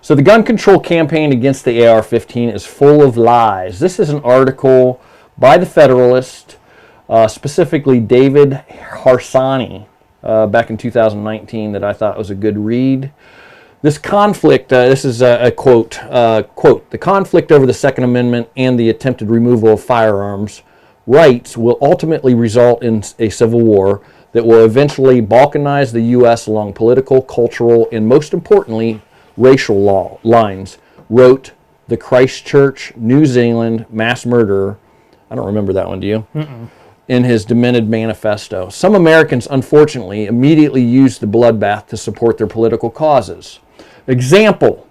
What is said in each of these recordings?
So the gun control campaign against the AR-15 is full of lies. This is an article by the Federalist, specifically David Harsanyi, back in 2019, that I thought was a good read. This conflict, this is a quote, the conflict over the Second Amendment and the attempted removal of firearms rights will ultimately result in a civil war that will eventually balkanize the U.S. along political, cultural, and most importantly, racial lines, wrote the Christchurch, New Zealand mass murderer. I don't remember that one, do you? Mm-mm. In his demented manifesto. Some Americans, unfortunately, immediately used the bloodbath to support their political causes. Example,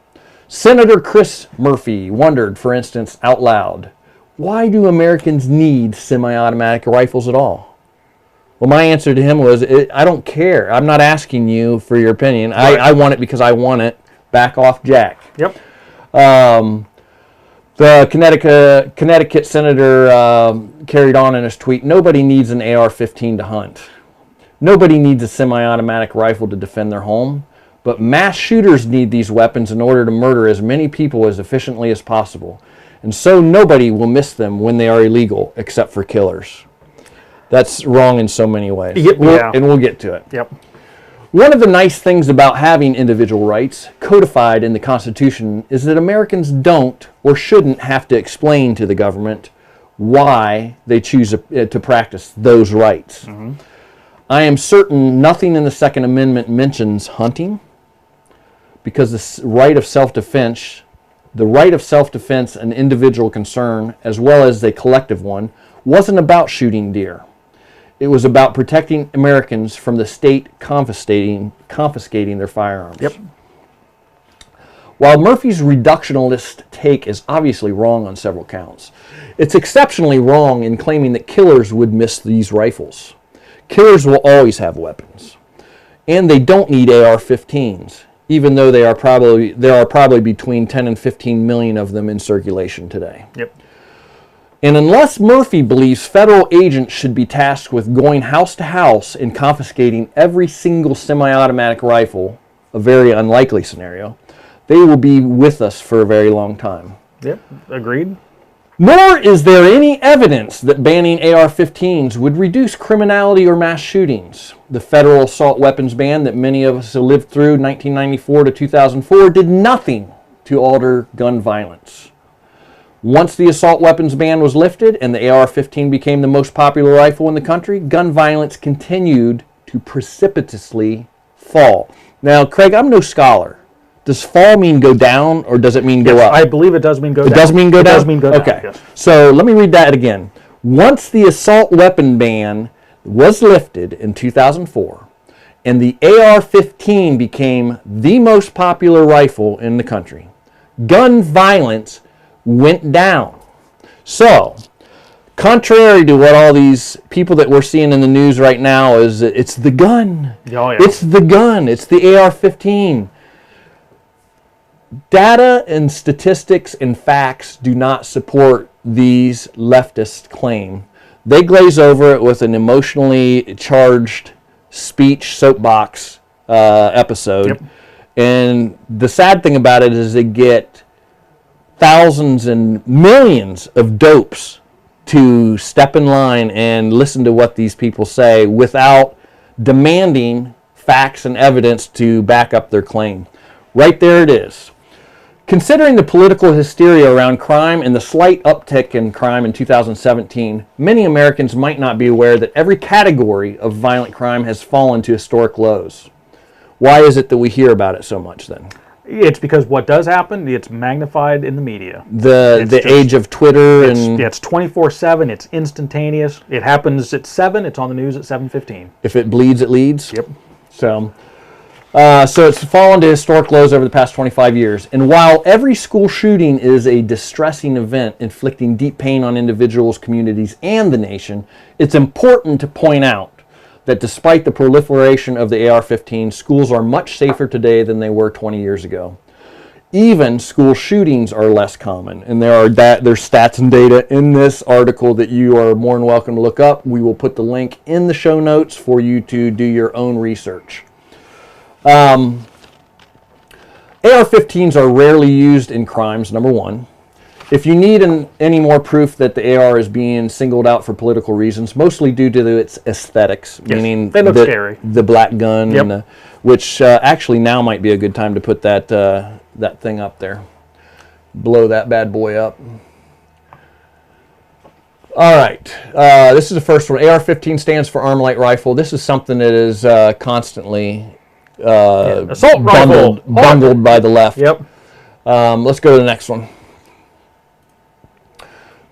Senator Chris Murphy wondered, for instance, out loud, why do Americans need semi-automatic rifles at all? Well, my answer to him was, I don't care. I'm not asking you for your opinion. Right. I want it because I want it. Back off, Jack. Yep. The Connecticut senator carried on in his tweet, nobody needs an AR-15 to hunt. Nobody needs a semi-automatic rifle to defend their home. But mass shooters need these weapons in order to murder as many people as efficiently as possible. And so nobody will miss them when they are illegal, except for killers. That's wrong in so many ways. Yep, And we'll get to it. Yep. One of the nice things about having individual rights codified in the Constitution is that Americans don't or shouldn't have to explain to the government why they choose to practice those rights. Mm-hmm. I am certain nothing in the Second Amendment mentions hunting, because the right of self-defense, an individual concern, as well as a collective one, wasn't about shooting deer. It was about protecting Americans from the state confiscating their firearms. Yep. While Murphy's reductionist take is obviously wrong on several counts, it's exceptionally wrong in claiming that killers would miss these rifles. Killers will always have weapons, and they don't need AR-15s, even though there are probably between 10 and 15 million of them in circulation today. Yep. And unless Murphy believes federal agents should be tasked with going house to house and confiscating every single semi-automatic rifle, a very unlikely scenario, they will be with us for a very long time. Yep, agreed. Nor is there any evidence that banning AR-15s would reduce criminality or mass shootings. The federal assault weapons ban that many of us have lived through 1994 to 2004 did nothing to alter gun violence. Once the assault weapons ban was lifted and the AR-15 became the most popular rifle in the country, gun violence continued to precipitously fall. Now, Craig, I'm no scholar. Does fall mean go down, or does it mean go up? I believe it does mean go down. It does mean go down? It does mean go down, okay. Yes. So let me read that again. Once the assault weapon ban was lifted in 2004, and the AR-15 became the most popular rifle in the country, gun violence went down. So, contrary to what all these people that we're seeing in the news right now is, it's the gun. Oh, yeah. It's the gun. It's the AR-15. Data and statistics and facts do not support these leftist claims. They glaze over it with an emotionally charged speech soapbox episode. Yep. And the sad thing about it is they get thousands and millions of dopes to step in line and listen to what these people say without demanding facts and evidence to back up their claim. Right there it is. Considering the political hysteria around crime and the slight uptick in crime in 2017, many Americans might not be aware that every category of violent crime has fallen to historic lows. Why is it that we hear about it so much then? It's because what does happen, it's magnified in the media. The age of Twitter and... It's 24/7, it's instantaneous. It happens at 7, it's on the news at 7:15. If it bleeds, it leads? Yep. So it's fallen to historic lows over the past 25 years. And while every school shooting is a distressing event inflicting deep pain on individuals, communities, and the nation, it's important to point out that despite the proliferation of the AR-15, schools are much safer today than they were 20 years ago. Even school shootings are less common, and there's stats and data in this article that you are more than welcome to look up. We will put the link in the show notes for you to do your own research. AR-15s are rarely used in crimes, number one. If you need any more proof that the AR is being singled out for political reasons, mostly due to its aesthetics, Yes, meaning they look scary. The black gun, Yep. and which actually now might be a good time to put that that thing up there. Blow that bad boy up. All right, this is the first one. AR-15 stands for Arm Light Rifle. This is something that is constantly assault rifle bungled by the left. Yep. Let's go to the next one.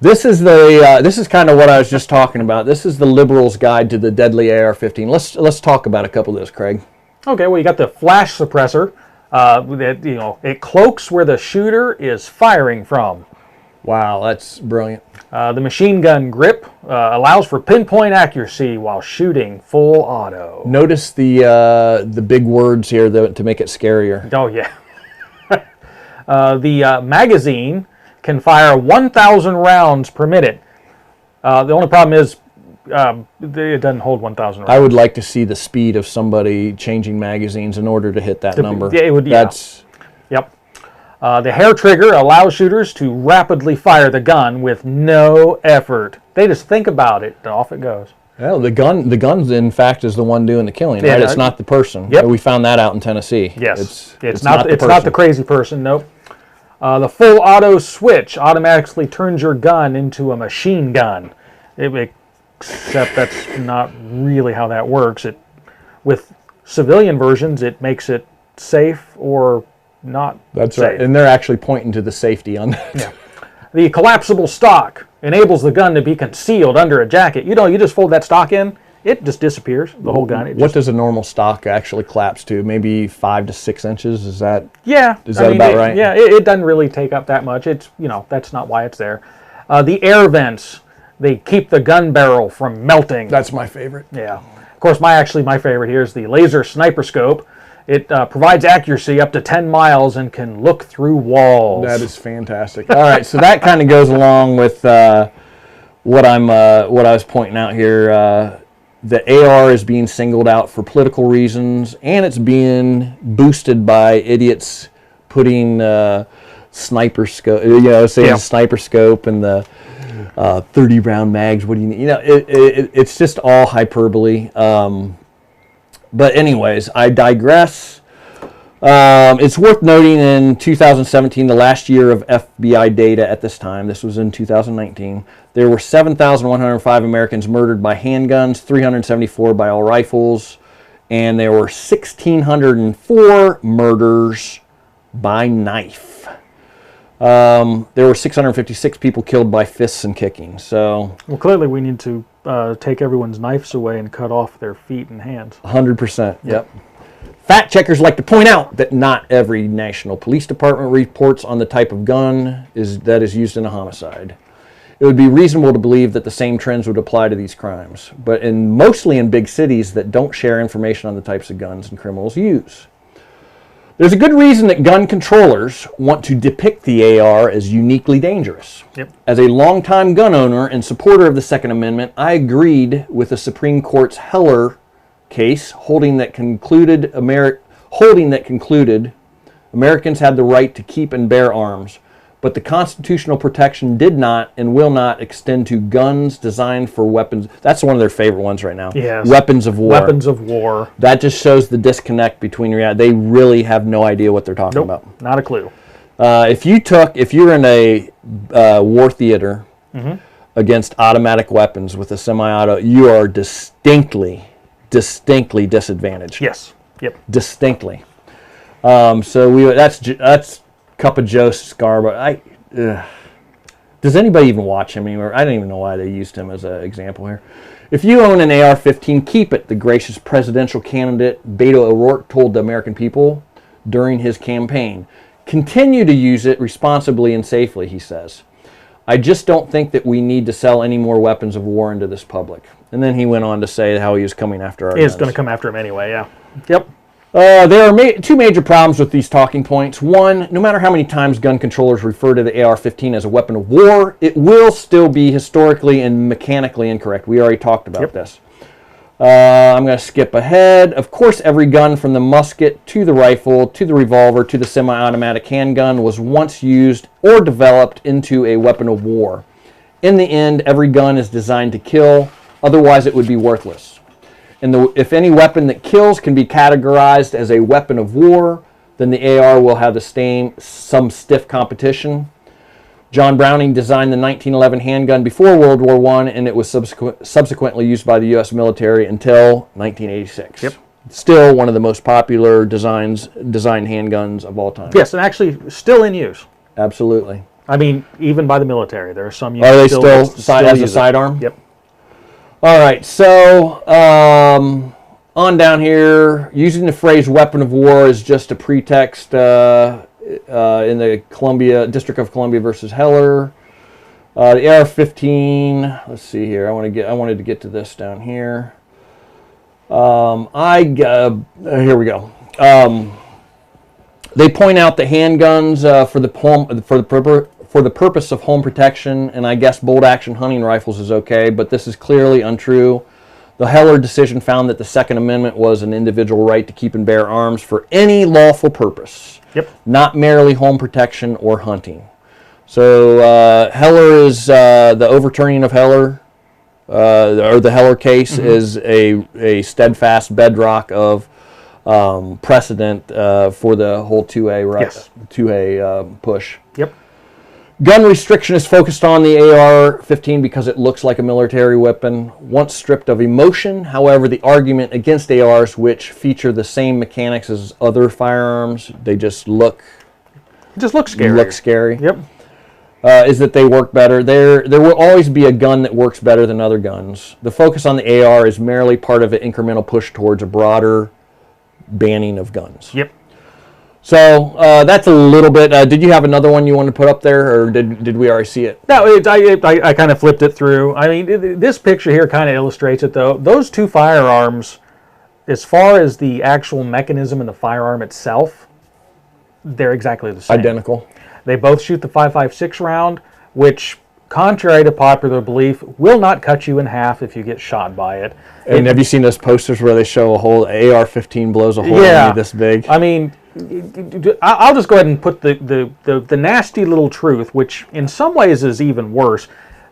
This is the this is kind of what I was just talking about. This is the liberal's guide to the deadly AR-15. Let's talk about a couple of those, Craig. Okay, well, you got the flash suppressor. That, it cloaks where the shooter is firing from. Wow, that's brilliant. The machine gun grip allows for pinpoint accuracy while shooting full auto. Notice the big words here to make it scarier. Oh yeah. The magazine can fire 1,000 rounds per minute. The only problem is it doesn't hold 1,000 rounds. I would like to see the speed of somebody changing magazines in order to hit that number. Yeah, it would. That's. Yep. The hair trigger allows shooters to rapidly fire the gun with no effort. They just think about it, and off it goes. Well, the gun, in fact, is the one doing the killing. Yeah, right? It's not the person. Yep. We found that out in Tennessee. Yes. It's not the crazy person. Nope. The full auto switch automatically turns your gun into a machine gun. Except that's not really how that works. With civilian versions, it makes it safe or not That's safe. right. And they're actually pointing to the safety on that. Yeah. The collapsible stock enables the gun to be concealed under a jacket. You just fold that stock in, it just disappears, the whole gun. What does a normal stock actually collapse to? Maybe 5 to 6 inches? Is that about right? Yeah, it doesn't really take up that much. It's that's not why it's there. The air vents, they keep the gun barrel from melting. That's my favorite. Yeah. Of course, my favorite here is the laser sniper scope. It provides accuracy up to 10 miles and can look through walls. That is fantastic. All right, so that kind of goes along with what I was pointing out here. The AR is being singled out for political reasons, and it's being boosted by idiots putting sniper scope, sniper scope and the 30 round mags. What do you need? It's just all hyperbole. But anyways, I digress. It's worth noting in 2017, the last year of FBI data at this time, this was in 2019, there were 7,105 Americans murdered by handguns, 374 by all rifles, and there were 1,604 murders by knife. There were 656 people killed by fists and kicking. So, well, clearly we need to take everyone's knives away and cut off their feet and hands. 100%. Yep. Fact checkers like to point out that not every national police department reports on the type of gun that is used in a homicide. It would be reasonable to believe that the same trends would apply to these crimes, but mostly in big cities that don't share information on the types of guns and criminals use. There's a good reason that gun controllers want to depict the AR as uniquely dangerous. Yep. As a longtime gun owner and supporter of the Second Amendment, I agreed with the Supreme Court's Heller case, holding that concluded Americans had the right to keep and bear arms, but the constitutional protection did not and will not extend to guns designed for weapons. That's one of their favorite ones right now. Yes. Weapons of war. Weapons of war. That just shows the disconnect between reality. They really have no idea what they're talking about. Not a clue. If you're in a war theater against automatic weapons with a semi-auto, you are distinctly disadvantaged. Yes. Yep. Distinctly. So that's Cup of Joe Scarborough. Does anybody even watch him anymore? I don't even know why they used him as an example here. If you own an AR-15, keep it, the gracious presidential candidate Beto O'Rourke told the American people during his campaign. Continue to use it responsibly and safely, he says. I just don't think that we need to sell any more weapons of war into this public. And then he went on to say how he was coming after our guns. He's going to come after him anyway, yeah. Yep. There are two major problems with these talking points. One, no matter how many times gun controllers refer to the AR-15 as a weapon of war, it will still be historically and mechanically incorrect. We already talked about this. I'm going to skip ahead. Of course, every gun from the musket to the rifle to the revolver to the semi-automatic handgun was once used or developed into a weapon of war. In the end, every gun is designed to kill, otherwise it would be worthless. And if any weapon that kills can be categorized as a weapon of war, then the AR will have some stiff competition. John Browning designed the 1911 handgun before World War I, and it was subsequently used by the U.S. military until 1986. Yep. Still one of the most popular designed handguns of all time. Yes, and actually still in use. Absolutely. I mean, even by the military, there are some. Are they still as a sidearm? Yep. All right, so on down here, using the phrase "weapon of war" is just a pretext. In the District of Columbia versus Heller, the AR15. Let's see here. I wanted to get to this down here. Here we go. They point out that handguns for the purpose of home protection, and I guess bolt-action hunting rifles is okay, but this is clearly untrue. The Heller decision found that the Second Amendment was an individual right to keep and bear arms for any lawful purpose. Yep. Not merely home protection or hunting. So Heller is the overturning of Heller, or the Heller case is a steadfast bedrock of precedent for the whole 2A right, yes. 2A push. Yep. Gun restriction is focused on the AR-15 because it looks like a military weapon. Once stripped of emotion, however, the argument against ARs, which feature the same mechanics as other firearms, they just look scary. Yep. Is that they work better. There will always be a gun that works better than other guns. The focus on the AR is merely part of an incremental push towards a broader banning of guns. Yep. So that's a little bit. Did you have another one you want to put up there, or did we already see it? No, I kind of flipped it through. I mean, this picture here kind of illustrates it, though. Those two firearms, as far as the actual mechanism in the firearm itself, they're exactly the same. Identical. They both shoot the 5.56 round, which, contrary to popular belief, will not cut you in half if you get shot by it. And have you seen those posters where they show a whole AR-15 blows a hole in you this big? I mean, I'll just go ahead and put the nasty little truth, which in some ways is even worse.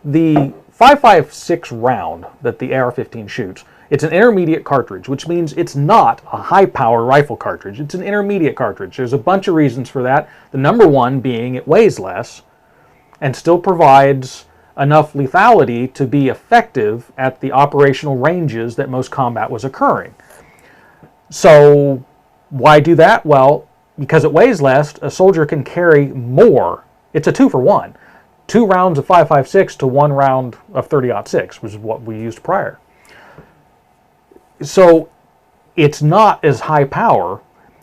The 5.56 round that the AR-15 shoots, it's an intermediate cartridge, which means it's not a high-power rifle cartridge. It's an intermediate cartridge. There's a bunch of reasons for that. The number one being it weighs less and still provides enough lethality to be effective at the operational ranges that most combat was occurring. So why do that? Well, because it weighs less, a soldier can carry more. It's a 2-for-1. 2 rounds of 5.56 to 1 round of 30-06, which is what we used prior. So it's not as high power,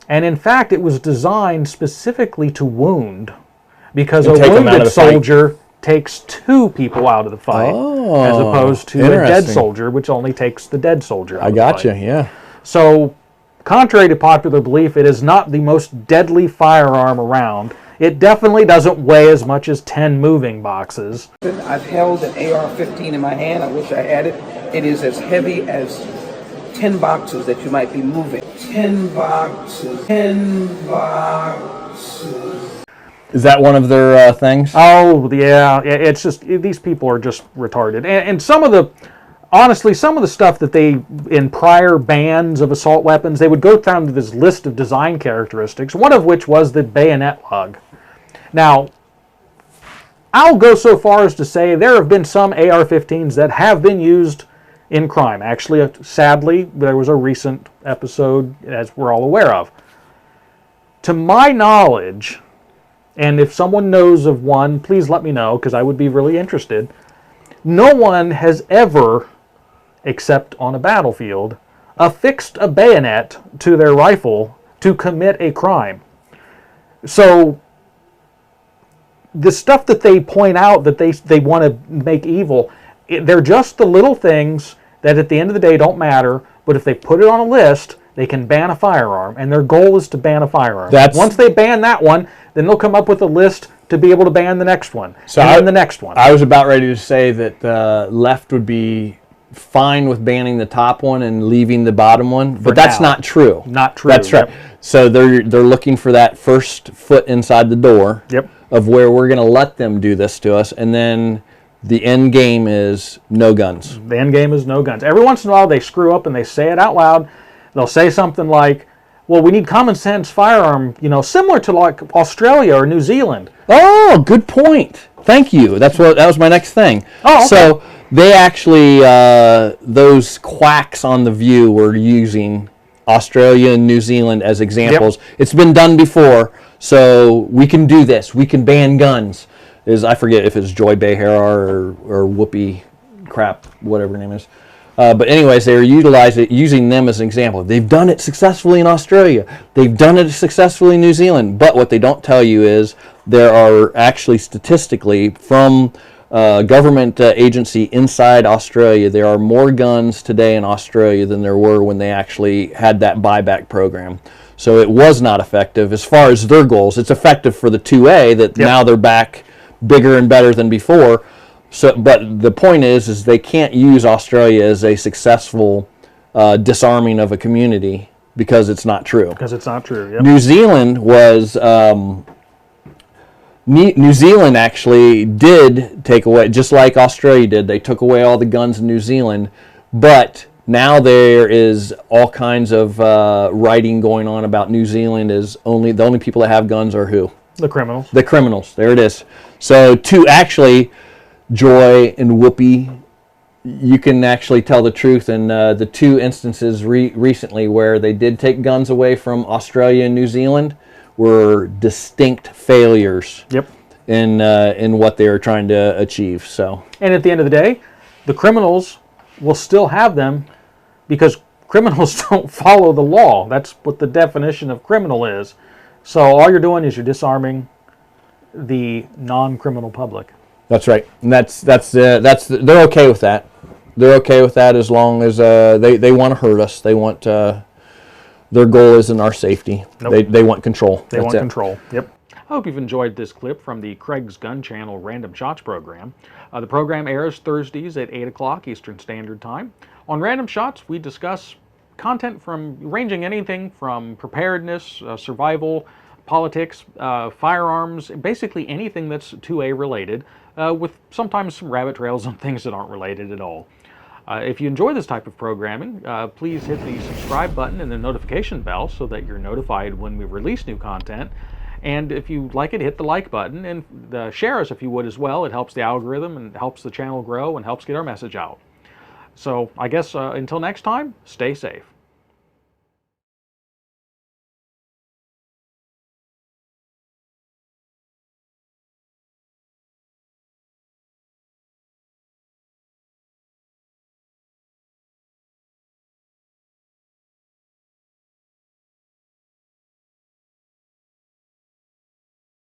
and in fact it was designed specifically to wound, because a wounded soldier takes 2 people out of the fight, as opposed to a dead soldier, which only takes the dead soldier out of the fight. I gotcha, yeah. So, contrary to popular belief, it is not the most deadly firearm around. It definitely doesn't weigh as much as 10 moving boxes. I've held an AR-15 in my hand. I wish I had it. It is as heavy as 10 boxes that you might be moving. 10 boxes. 10 boxes. Is that one of their things? Oh, yeah. It's just, these people are just retarded. And some of the, honestly, some of the stuff that they, in prior bans of assault weapons, they would go down to this list of design characteristics, one of which was the bayonet lug. Now, I'll go so far as to say there have been some AR-15s that have been used in crime. Actually, sadly, there was a recent episode, as we're all aware of. To my knowledge, and if someone knows of one, please let me know, because I would be really interested. No one has ever, except on a battlefield, affixed a bayonet to their rifle to commit a crime. So, the stuff that they point out that they want to make evil, they're just the little things that at the end of the day don't matter, but if they put it on a list, they can ban a firearm, and their goal is to ban a firearm. Once they ban that one, then they'll come up with a list to be able to ban the next one, and then the next one. I was about ready to say that left would be fine with banning the top one and leaving the bottom one, but that's now. not true. Not true. That's right. Yep. So they're looking for that first foot inside the door. Yep. Of where we're going to let them do this to us, and then the end game is no guns. The end game is no guns. Every once in a while they screw up and they say it out loud. They'll say something like, well, we need common sense firearm, similar to like Australia or New Zealand. Oh, good point. Thank you. That was my next thing. Oh, okay. So they actually, those quacks on The View were using Australia and New Zealand as examples. Yep. It's been done before, so we can do this. We can ban guns. I forget if it's Joy Behar or Whoopi crap, whatever her name is. But anyways, they were using them as an example. They've done it successfully in Australia. They've done it successfully in New Zealand. But what they don't tell you is there are actually statistically from government agency inside Australia, there are more guns today in Australia than there were when they actually had that buyback program. So it was not effective as far as their goals. It's effective for the 2A that now they're back bigger and better than before. So, but the point is they can't use Australia as a successful disarming of a community because it's not true. Because it's not true. Yep. New Zealand was. New Zealand actually did take away, just like Australia did. They took away all the guns in New Zealand, but now there is all kinds of writing going on about New Zealand. Is only the only people that have guns are who? The criminals. The criminals. There it is. So to actually, Joy and Whoopi, you can actually tell the truth in the two instances recently where they did take guns away from Australia and New Zealand were distinct failures. Yep. In what they were trying to achieve. So. And at the end of the day, the criminals will still have them because criminals don't follow the law. That's what the definition of criminal is. So all you're doing is you're disarming the non-criminal public. That's right. And they're okay with that. They're okay with that as long as they want to hurt us. They want their goal isn't our safety. Nope. They want control. They want control. Yep. I hope you've enjoyed this clip from the Craig's Gun Channel Random Shots program. The program airs Thursdays at 8 o'clock Eastern Standard Time. On Random Shots, we discuss content ranging anything from preparedness, survival, politics, firearms, basically anything that's 2A related, with sometimes some rabbit trails on things that aren't related at all. If you enjoy this type of programming, please hit the subscribe button and the notification bell so that you're notified when we release new content. And if you like it, hit the like button and share us if you would as well. It helps the algorithm and helps the channel grow and helps get our message out. So I guess until next time, stay safe.